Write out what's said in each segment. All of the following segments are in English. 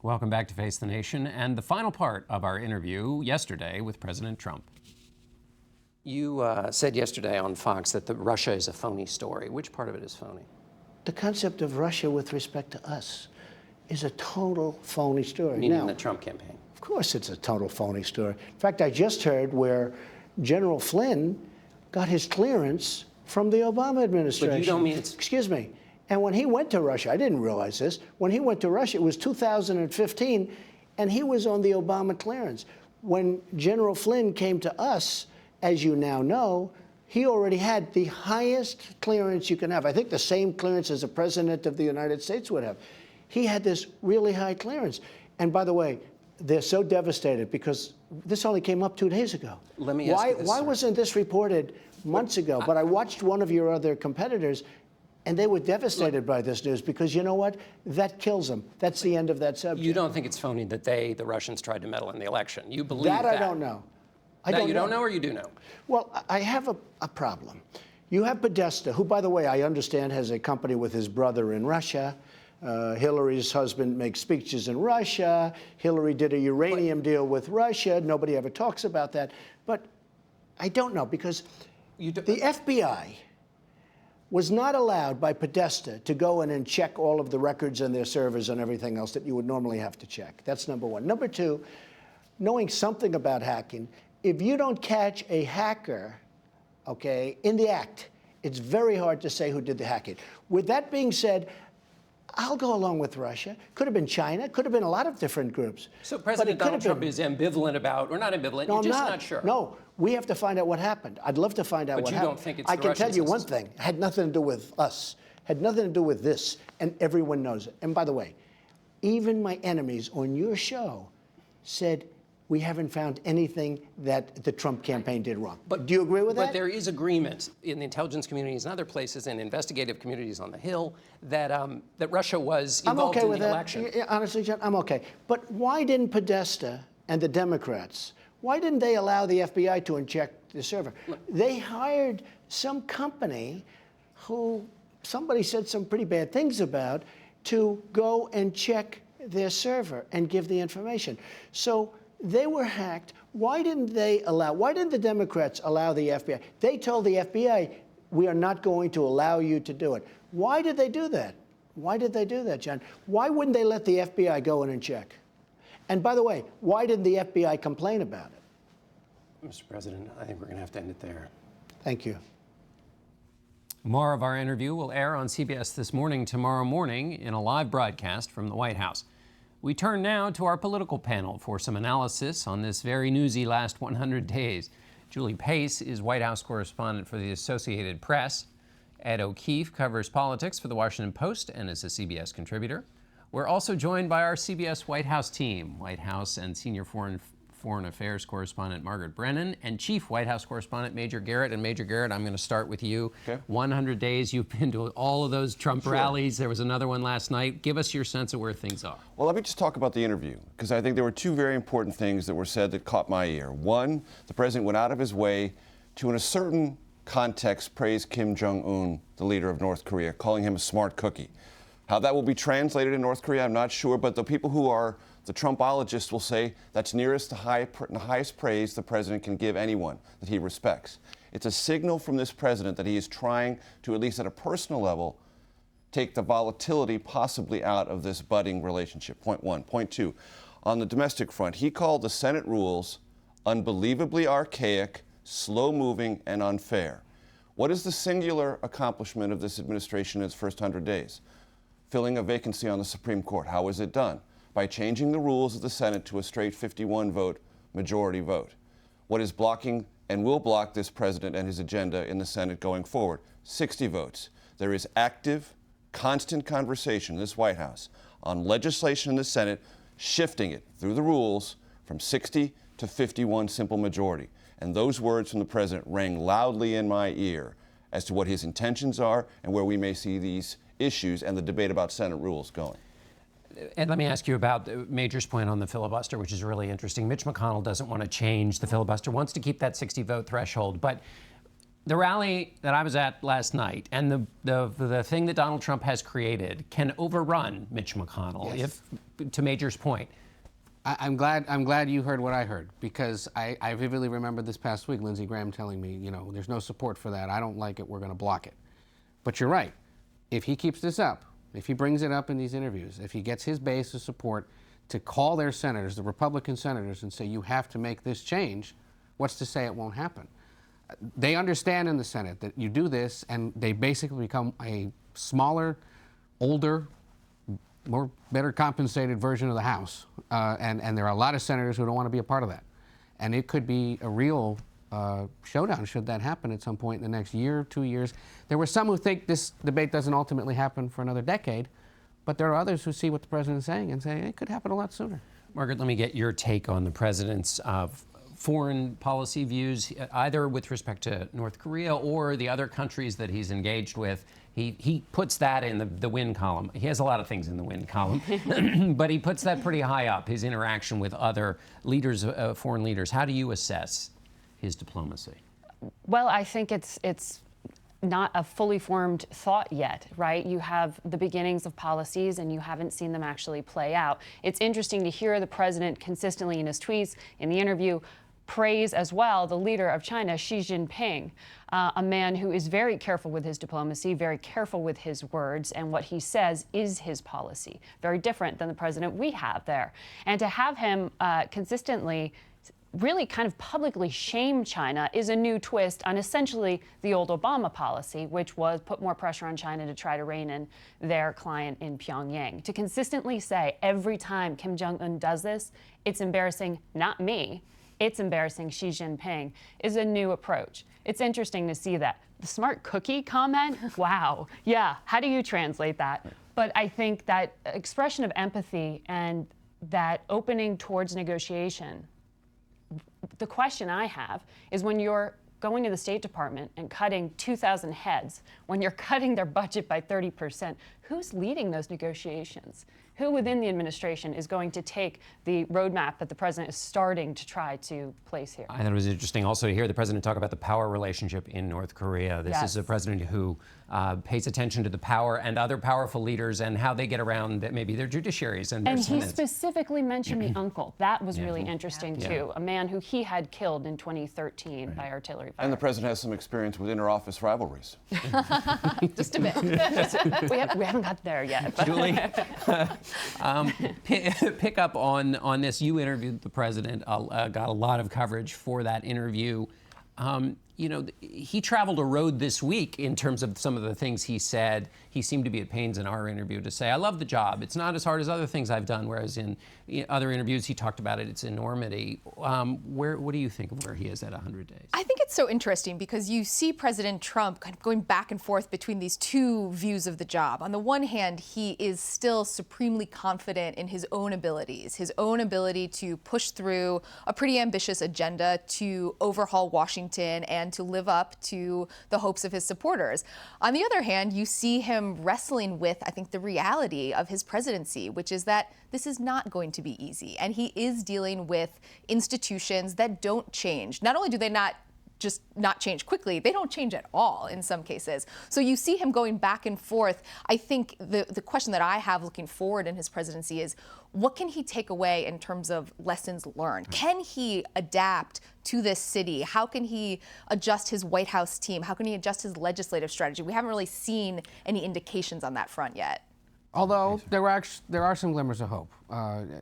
Welcome back to Face the Nation and the final part of our interview yesterday with President Trump. You said yesterday on Fox that Russia is a phony story. Which part of it is phony? The concept of Russia with respect to us is a total phony story. Meaning the Trump campaign? Of course it's a total phony story. In fact, I just heard where General Flynn got his clearance from the Obama administration. But you don't mean it's... Excuse me. And when he went to Russia, I didn't realize this, when he went to Russia, it was 2015, and he was on the Obama clearance. When General Flynn came to us, as you now know, he already had the highest clearance you can have. I think the same clearance as the President of the United States would have. He had this really high clearance. And by the way, they're so devastated because this only came up 2 days ago. Let me ask you this, why wasn't this reported months ago? But I watched one of your other competitors, and they were devastated by this news because you know what? That kills them. That's the end of that subject. You don't think it's phony that the Russians, tried to meddle in the election? You believe that? That I don't know. You don't know or you do know? Well, I have a problem. You have Podesta, who, by the way, I understand has a company with his brother in Russia. Hillary's husband makes speeches in Russia. Hillary did a uranium deal with Russia. Nobody ever talks about that. But I don't know, because the FBI was not allowed by Podesta to go in and check all of the records and their servers and everything else that you would normally have to check. That's number one. Number two, knowing something about hacking, if you don't catch a hacker, okay, in the act, it's very hard to say who did the hacking. With that being said, I'll go along with Russia. Could have been China. Could have been a lot of different groups. So President Donald Trump is ambivalent about, or not ambivalent, you're just not sure. No, we have to find out what happened. I'd love to find out what happened. But you don't think it's the I can tell you one Russians? thing. It had nothing to do with us. Had nothing to do with this, and everyone knows it. And by the way, even my enemies on your show said, we haven't found anything that the Trump campaign did wrong. But do you agree with that? But there is agreement in the intelligence communities and other places and investigative communities on the Hill that that Russia was involved in the election. Yeah, honestly, John, I'm okay. But why didn't Podesta and the Democrats, why didn't they allow the FBI to inject the server? They hired some company who somebody said some pretty bad things about to go and check their server and give the information. So they were hacked. Why didn't the Democrats allow the FBI? They told the FBI, we are not going to allow you to do it. Why did they do that? Why did they do that, John? Why wouldn't they let the FBI go in and check? And by the way, why didn't the FBI complain about it? Mr. President, I think we're going to have to end it there. Thank you. More of our interview will air on CBS This Morning tomorrow morning in a live broadcast from the White House. We turn now to our political panel for some analysis on this very newsy last 100 days. Julie Pace is White House correspondent for the Associated Press. Ed O'Keefe covers politics for the Washington Post and is a CBS contributor. We're also joined by our CBS White House team, White House and senior foreign affairs correspondent Margaret Brennan and chief White House correspondent Major Garrett. And Major Garrett, I'm going to start with you. Okay. 100 days, you've been to all of those Trump rallies. There was another one last night. Give us your sense of where things are. Well, let me just talk about the interview, because I think there were two very important things that were said that caught my ear. One, the president went out of his way to, in a certain context, praise Kim Jong-un, the leader of North Korea, calling him a smart cookie. How that will be translated in North Korea, I'm not sure, but the people who are the Trumpologists will say that's nearest the highest praise the president can give anyone that he respects. It's a signal from this president that he is trying to, at least at a personal level, take the volatility possibly out of this budding relationship. Point one. Point two, on the domestic front, he called the Senate rules unbelievably archaic, slow-moving, and unfair. What is the singular accomplishment of this administration in its first 100 days? Filling a vacancy on the Supreme Court. How was it done? By changing the rules of the Senate to a straight 51-vote majority vote. What is blocking and will block this president and his agenda in the Senate going forward? 60 votes. There is active, constant conversation in this White House on legislation in the Senate, shifting it through the rules from 60 to 51 simple majority. And those words from the president rang loudly in my ear as to what his intentions are and where we may see these issues and the debate about Senate rules going. And let me ask you about Major's point on the filibuster, which is really interesting. Mitch McConnell doesn't want to change the filibuster, wants to keep that 60-vote threshold. But The rally that I was at last night and the thing that Donald Trump has created can overrun Mitch McConnell, Yes. if, to Major's point. I'm glad you heard what I heard, because I vividly remember this past week Lindsey Graham telling me, there's no support for that. I don't like it. We're going to block it. But you're right. If he keeps this up, if he brings it up in these interviews, if he gets his base of support to call their senators, the Republican senators, and say, you have to make this change, what's to say it won't happen? They understand in the Senate that you do this and they basically become a smaller, older, better compensated version of the House. And there are a lot of senators who don't want to be a part of that. And it could be a real showdown should that happen at some point in the next year, 2 years. There were some who think this debate doesn't ultimately happen for another decade, but there are others who see what the president is saying and say it could happen a lot sooner. Margaret, let me get your take on the president's foreign policy views, either with respect to North Korea or the other countries that he's engaged with. He puts that in the win column. He has a lot of things in the win column, but he puts that pretty high up, his interaction with other leaders, foreign leaders. How do you assess his diplomacy? Well, I think it's not a fully formed thought yet, right? You have the beginnings of policies and you haven't seen them actually play out. It's interesting to hear the president consistently in his tweets, in the interview, praise as well the leader of China, Xi Jinping, a man who is very careful with his diplomacy, very careful with his words, and what he says is his policy. Very different than the president we have there. And to have him consistently really kind of publicly shame China is a new twist on essentially the old Obama policy, which was put more pressure on China to try to rein in their client in Pyongyang. To consistently say every time Kim Jong-un does this, it's embarrassing, not me, it's embarrassing Xi Jinping, is a new approach. It's interesting to see that. The smart cookie comment, wow, yeah, how do you translate that? But I think that expression of empathy and that opening towards negotiation, the question I have is when you're going to the State Department and cutting 2,000 heads, when you're cutting their budget by 30%, who's leading those negotiations? Who within the administration is going to take the roadmap that the president is starting to try to place here? I thought it was interesting also to hear the president talk about the power relationship in North Korea. This is a president who pays attention to the power and other powerful leaders and how they get around maybe their judiciaries and their he senates. specifically mentioned the uncle. That was really interesting too. A man who he had killed in 2013 by artillery fire. And the president has some experience with inter-office rivalries. Just a bit. we haven't got there yet. But. Julie, pick up on this. You interviewed the president, got a lot of coverage for that interview. He traveled a road this week in terms of some of the things he said. He seemed to be at pains in our interview to say, I love the job. It's not as hard as other things I've done, whereas in other interviews he talked about its enormity. What do you think of where he is at 100 days? I think it's so interesting because you see President Trump kind of going back and forth between these two views of the job. On the one hand, he is still supremely confident in his own abilities, his own ability to push through a pretty ambitious agenda to overhaul Washington and to live up to the hopes of his supporters. On the other hand, you see him wrestling with, I think, the reality of his presidency, which is that this is not going to be easy. And he is dealing with institutions that don't change. Not only do they not change quickly, they don't change at all in some cases. So you see him going back and forth. I think the question that I have looking forward in his presidency is, what can he take away in terms of lessons learned? Can he adapt to this city? How can he adjust his White House team? How can he adjust his legislative strategy? We haven't really seen any indications on that front yet. Although there are some glimmers of hope.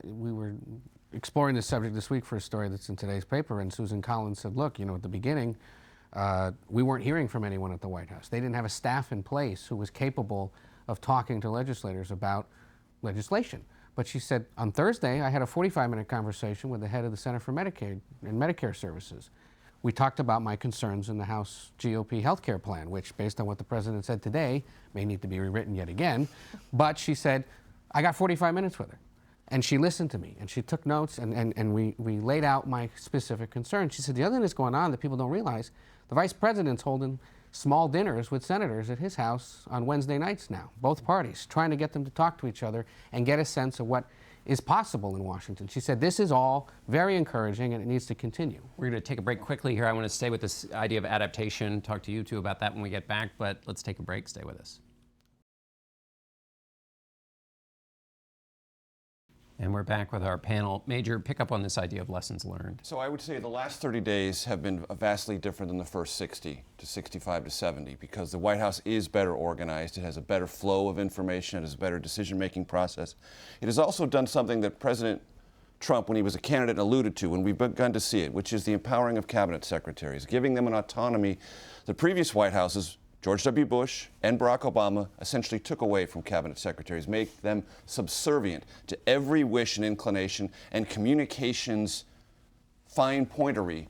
We were exploring this subject this week for a story that's in today's paper, and Susan Collins said, look, at the beginning, we weren't hearing from anyone at the White House. They didn't have a staff in place who was capable of talking to legislators about legislation. But she said, on Thursday, I had a 45-minute conversation with the head of the Center for Medicaid and Medicare Services. We talked about my concerns in the House GOP healthcare plan, which, based on what the president said today, may need to be rewritten yet again. But she said, I got 45 minutes with her. And she listened to me, and she took notes, and we laid out my specific concerns. She said, the other thing that's going on that people don't realize, the vice president's holding small dinners with senators at his house on Wednesday nights now, both parties, trying to get them to talk to each other and get a sense of what is possible in Washington. She said this is all very encouraging and it needs to continue. We're going to take a break quickly here. I want to stay with this idea of adaptation, talk to you two about that when we get back, but let's take a break. Stay with us. And we're back with our panel. Major, pick up on this idea of lessons learned. So I would say the last 30 days have been vastly different than the first 60 to 65 to 70 because the White House is better organized. It has a better flow of information. It has a better decision-making process. It has also done something that President Trump, when he was a candidate, alluded to, and we've begun to see it, which is the empowering of cabinet secretaries, giving them an autonomy the previous White Houses, George W. Bush and Barack Obama, essentially took away from cabinet secretaries, make them subservient to every wish and inclination and communications fine pointery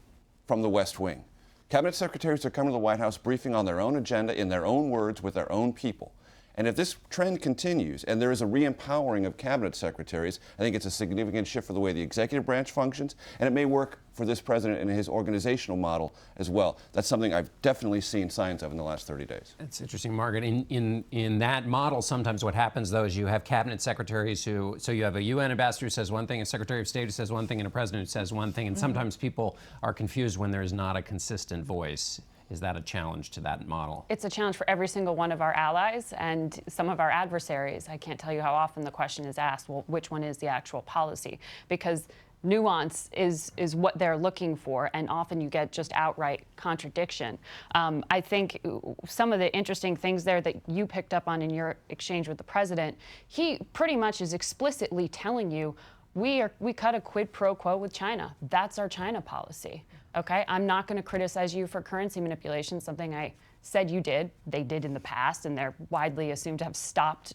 from the West Wing. Cabinet secretaries are coming to the White House briefing on their own agenda, in their own words, with their own people. And if this trend continues and there is a re-empowering of cabinet secretaries, I think it's a significant shift for the way the executive branch functions, and it may work for this president and his organizational model as well. That's something I've definitely seen signs of in the last 30 days. It's interesting, Margaret. In that model, sometimes what happens, though, is you have cabinet secretaries so you have a UN ambassador who says one thing, a secretary of state who says one thing, and a president who says one thing, and sometimes people are confused when there's not a consistent voice. Is that a challenge to that model? It's a challenge for every single one of our allies and some of our adversaries. I can't tell you how often the question is asked, well, which one is the actual policy? Because nuance is what they're looking for, and often you get just outright contradiction. I think some of the interesting things there that you picked up on in your exchange with the president, he pretty much is explicitly telling you, we cut a quid pro quo with China. That's our China policy. Okay, I'm not going to criticize you for currency manipulation, something I said you did. They did in the past, and they're widely assumed to have stopped,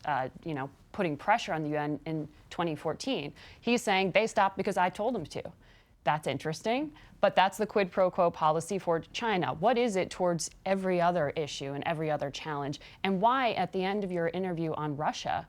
putting pressure on the UN in 2014. He's saying they stopped because I told them to. That's interesting, but that's the quid pro quo policy for China. What is it towards every other issue and every other challenge? And why, at the end of your interview on Russia,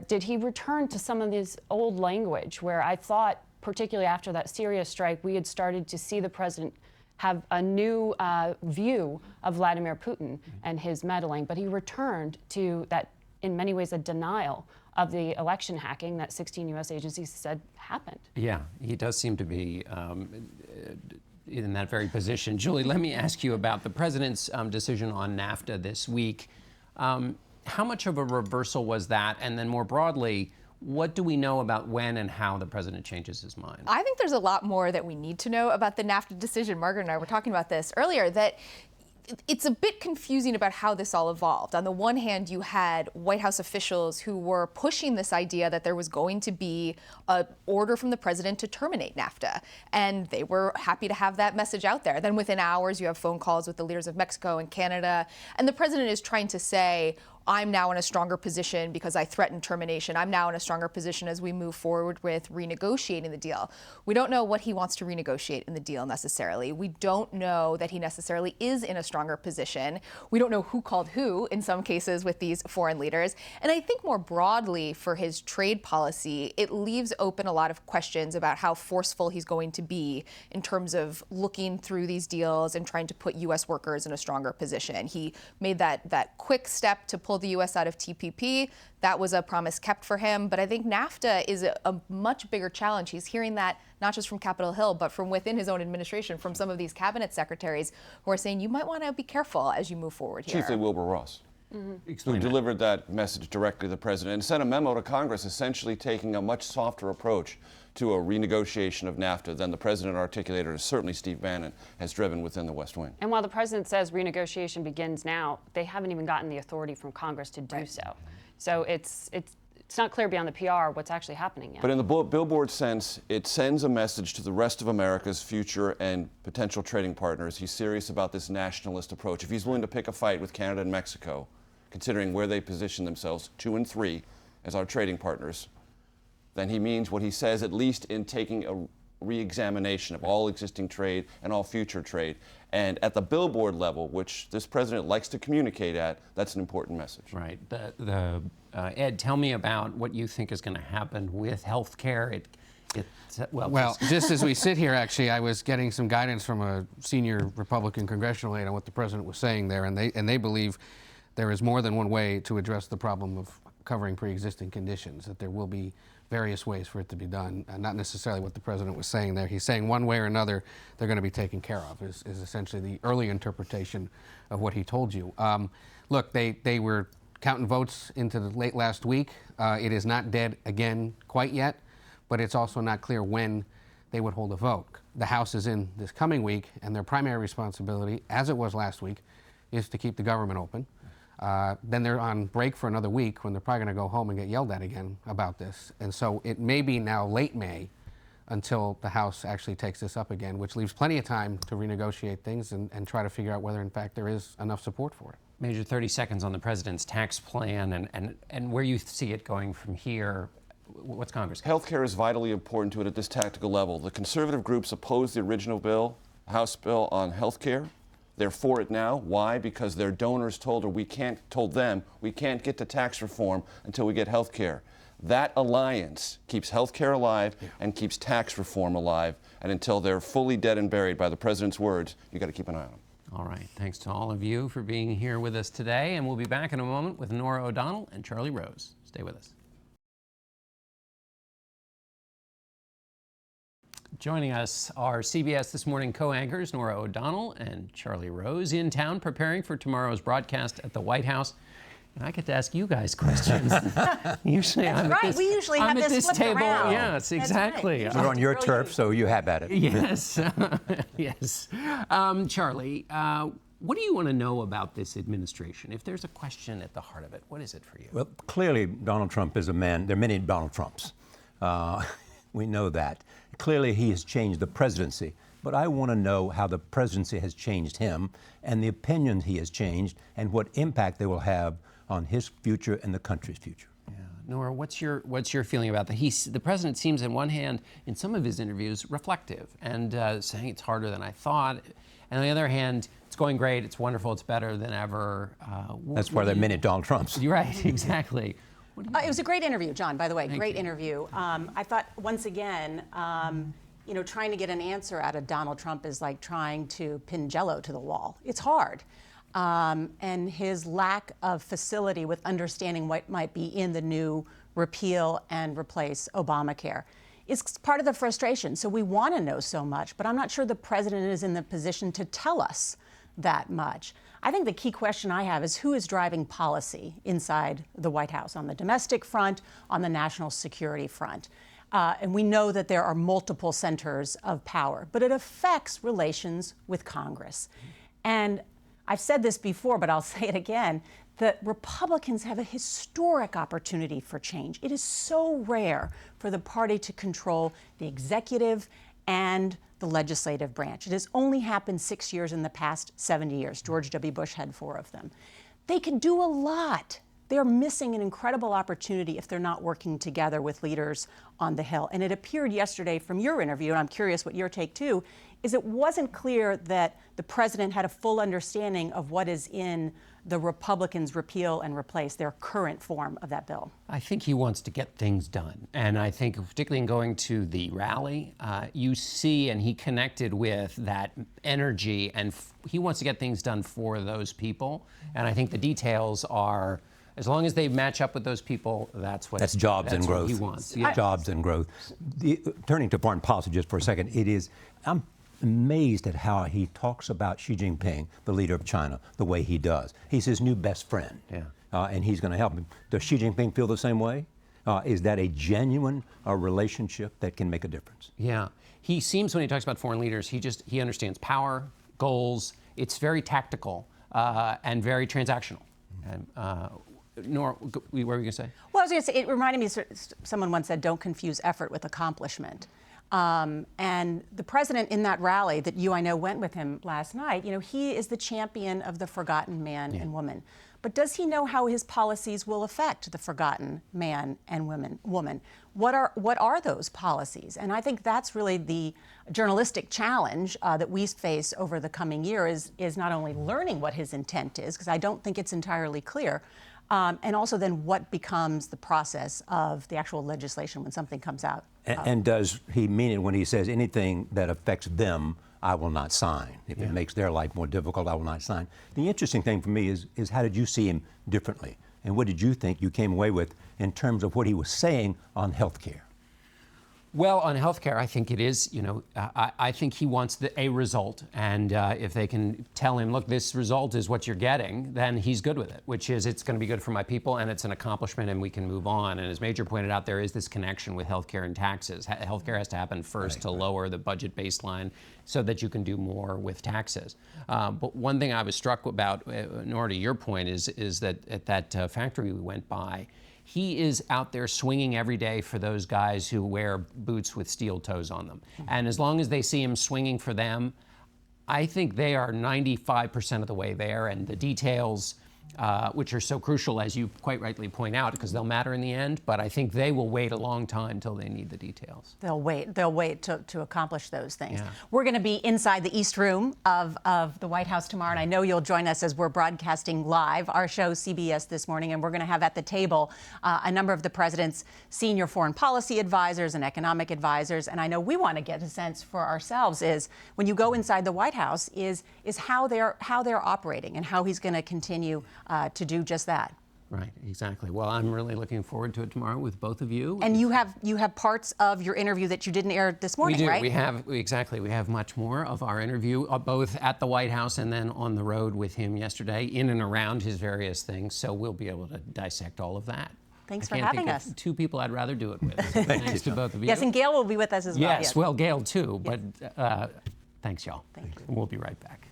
did he return to some of this old language where I thought, particularly after that Syria strike, we had started to see the president have a new view of Vladimir Putin and his meddling, but he returned to that, in many ways, a denial of the election hacking that 16 U.S. agencies said happened. Yeah, he does seem to be in that very position. Julie, let me ask you about the president's decision on NAFTA this week. How much of a reversal was that? And then more broadly, what do we know about when and how the president changes his mind? I think there's a lot more that we need to know about the NAFTA decision. Margaret and I were talking about this earlier, that it's a bit confusing about how this all evolved. On the one hand, you had White House officials who were pushing this idea that there was going to be an order from the president to terminate NAFTA, and they were happy to have that message out there. Then within hours, you have phone calls with the leaders of Mexico and Canada, and the president is trying to say, I'm now in a stronger position because I threatened termination. I'm now in a stronger position as we move forward with renegotiating the deal. We don't know what he wants to renegotiate in the deal necessarily. We don't know that he necessarily is in a stronger position. We don't know who called who in some cases with these foreign leaders. And I think more broadly for his trade policy, it leaves open a lot of questions about how forceful he's going to be in terms of looking through these deals and trying to put U.S. workers in a stronger position. He made that quick step to pull the U.S. out of TPP. That was a promise kept for him. But I think NAFTA is a much bigger challenge. He's hearing that not just from Capitol Hill, but from within his own administration, from some of these cabinet secretaries who are saying you might want to be careful as you move forward here. Chiefly Wilbur Ross, who delivered that message directly to the president and sent a memo to Congress essentially taking a much softer approach to a renegotiation of NAFTA than the president articulated, or certainly Steve Bannon has driven within the West Wing. And while the president says renegotiation begins now, they haven't even gotten the authority from Congress to do so. So it's not clear beyond the PR what's actually happening yet. But in the billboard sense, it sends a message to the rest of America's future and potential trading partners. He's serious about this nationalist approach. If he's willing to pick a fight with Canada and Mexico, considering where they position themselves, 2 and 3, as our trading partners, then he means what he says, at least in taking a re-examination of all existing trade and all future trade. And at the billboard level, which this president likes to communicate at, that's an important message. Right. Ed, tell me about what you think is going to happen with health care. Well, just as we sit here, actually, I was getting some guidance from a senior Republican congressional aide on what the president was saying there, and they believe there is more than one way to address the problem of covering pre-existing conditions, that there will be various ways for it to be done, not necessarily what the president was saying there. He's saying one way or another they're going to be taken care of, is essentially the early interpretation of what he told you. Look, they were counting votes into the late last week. It is not dead again quite yet, but it's also not clear when they would hold a vote. The House is in this coming week, and their primary responsibility, as it was last week, is to keep the government open. Then they're on break for another week when they're probably going to go home and get yelled at again about this. And so it may be now late May until the House actually takes this up again, which leaves plenty of time to renegotiate things and try to figure out whether, in fact, there is enough support for it. Major, 30 seconds on the president's tax plan and where you see it going from here. What's Congress? Healthcare is vitally important to it at this tactical level. The conservative groups opposed the original bill, House bill on healthcare. They're for it now. Why? Because their donors told them we can't get to tax reform until we get healthcare. That alliance keeps healthcare alive and keeps tax reform alive. And until they're fully dead and buried by the president's words, you got to keep an eye on them. All right. Thanks to all of you for being here with us today. And we'll be back in a moment with Norah O'Donnell and Charlie Rose. Stay with us. Joining us are CBS This Morning co-anchors Norah O'Donnell and Charlie Rose, in town preparing for tomorrow's broadcast at the White House. And I get to ask you guys questions. Usually That's right. We usually have this flipped table. around. Yes, exactly. That's We're on your turf, so you have at it. Yes, yes. Charlie, what do you want to know about this administration? If there's a question at the heart of it, what is it for you? Well, clearly, Donald Trump is a man. There are many Donald Trumps. We know that. Clearly, he has changed the presidency. But I want to know how the presidency has changed him and the opinions he has changed and what impact they will have on his future and the country's future. Yeah. Norah, what's your feeling about that? The president seems, on one hand, in some of his interviews, reflective and saying it's harder than I thought. And on the other hand, it's going great, it's wonderful, it's better than ever. That's why there are many Donald Trumps. You're right, exactly. It was a great interview, John, by the way. Great interview. I thought, once again, trying to get an answer out of Donald Trump is like trying to pin Jell-O to the wall. It's hard. And his lack of facility with understanding what might be in the new repeal and replace Obamacare is part of the frustration. So we want to know so much, but I'm not sure the president is in the position to tell us that much. I think the key question I have is who is driving policy inside the White House on the domestic front, on the national security front. And we know that there are multiple centers of power, but it affects relations with Congress. And I've said this before, but I'll say it again, that Republicans have a historic opportunity for change. It is so rare for the party to control the executive and the legislative branch. It has only happened 6 years in the past 70 years. George W. Bush had 4 of them. They could do a lot. They're missing an incredible opportunity if they're not working together with leaders on the Hill. And it appeared yesterday from your interview, and I'm curious what your take too, is it wasn't clear that the president had a full understanding of what is in the Republicans' repeal and replace, their current form of that bill. I think he wants to get things done. And I think particularly in going to the rally, you see, and he connected with that energy, and he wants to get things done for those people. And I think the details are, as long as they match up with those people, that's jobs and growth. What he wants. Yeah. Jobs and growth. Turning to foreign policy just for a second, I'm amazed at how he talks about Xi Jinping, the leader of China, the way he does. He's his new best friend, and he's going to help him. Does Xi Jinping feel the same way? Is that a genuine relationship that can make a difference? Yeah. He seems, when he talks about foreign leaders, he understands power, goals. It's very tactical and very transactional. Nora, what were you going to say? Well, I was going to say, it reminded me, someone once said, don't confuse effort with accomplishment. And the president in that rally that I know went with him last night, he is the champion of the forgotten man and woman. But does he know how his policies will affect the forgotten man and woman? What are those policies? And I think that's really the journalistic challenge that we face over the coming year is not only learning what his intent is, because I don't think it's entirely clear, and also then what becomes the process of the actual legislation when something comes out. And does he mean it when he says anything that affects them, I will not sign? If it makes their life more difficult, I will not sign. The interesting thing for me is how did you see him differently? And what did you think you came away with in terms of what he was saying on health care? Well, on healthcare, I think it is, I think he wants a result. And if they can tell him, look, this result is what you're getting, then he's good with it, which is it's going to be good for my people and it's an accomplishment and we can move on. And as Major pointed out, there is this connection with healthcare and taxes. Healthcare has to happen first to lower the budget baseline so that you can do more with taxes. But one thing I was struck about, Norah, to your point, is that at that factory we went by, he is out there swinging every day for those guys who wear boots with steel toes on them. And as long as they see him swinging for them, I think they are 95% of the way there. And the details, which are so crucial, as you quite rightly point out, because they'll matter in the end, but I think they will wait a long time till they need the details. They'll wait to accomplish those things. Yeah. We're going to be inside the East Room of the White House tomorrow, and I know you'll join us as we're broadcasting live our show, CBS This Morning, and we're going to have at the table a number of the president's senior foreign policy advisors and economic advisors, and I know we want to get a sense for ourselves is when you go inside the White House is how they're operating and how he's going to continue to do just that. Right, exactly. Well, I'm really looking forward to it tomorrow with both of you. And you have parts of your interview that you didn't air this morning, we do. right? We have much more of our interview, both at the White House and then on the road with him yesterday, in and around his various things. So we'll be able to dissect all of that. Thanks I for can't having think us. Of two people I'd rather do it with. So thanks to both of you. Yes, and Gail will be with us as well. Yes, well, Gail too. But thanks, y'all. Thank you. We'll be right back.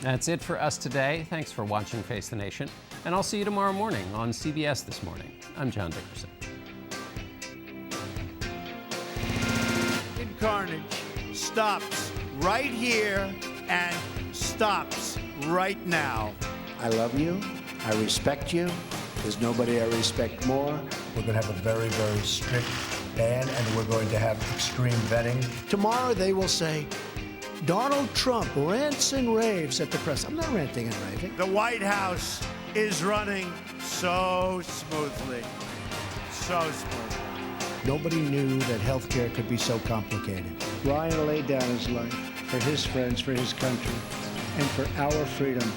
That's it for us today. Thanks for watching Face the Nation. And I'll see you tomorrow morning on CBS This Morning. I'm John Dickerson. Carnage stops right here and stops right now. I love you. I respect you. There's nobody I respect more. We're going to have a very, very strict ban, and we're going to have extreme vetting. Tomorrow they will say, Donald Trump rants and raves at the press. I'm not ranting and raving. The White House is running so smoothly. So smoothly. Nobody knew that healthcare could be so complicated. Ryan laid down his life for his friends, for his country, and for our freedom.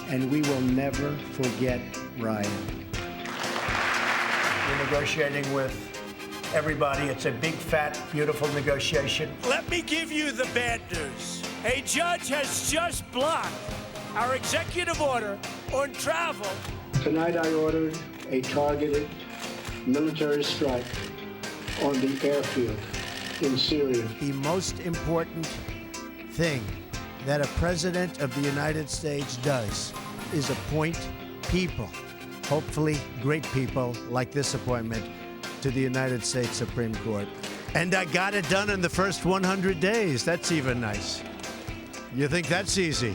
And we will never forget Ryan. We're negotiating with everybody. It's a big, fat, beautiful negotiation. Let me give you the bad news. A judge has just blocked our executive order on travel. Tonight I ordered a targeted military strike on the airfield in Syria. The most important thing that a president of the United States does is appoint people, hopefully great people like this appointment, to the United States Supreme Court. And I got it done in the first 100 days. That's even nice. You think that's easy?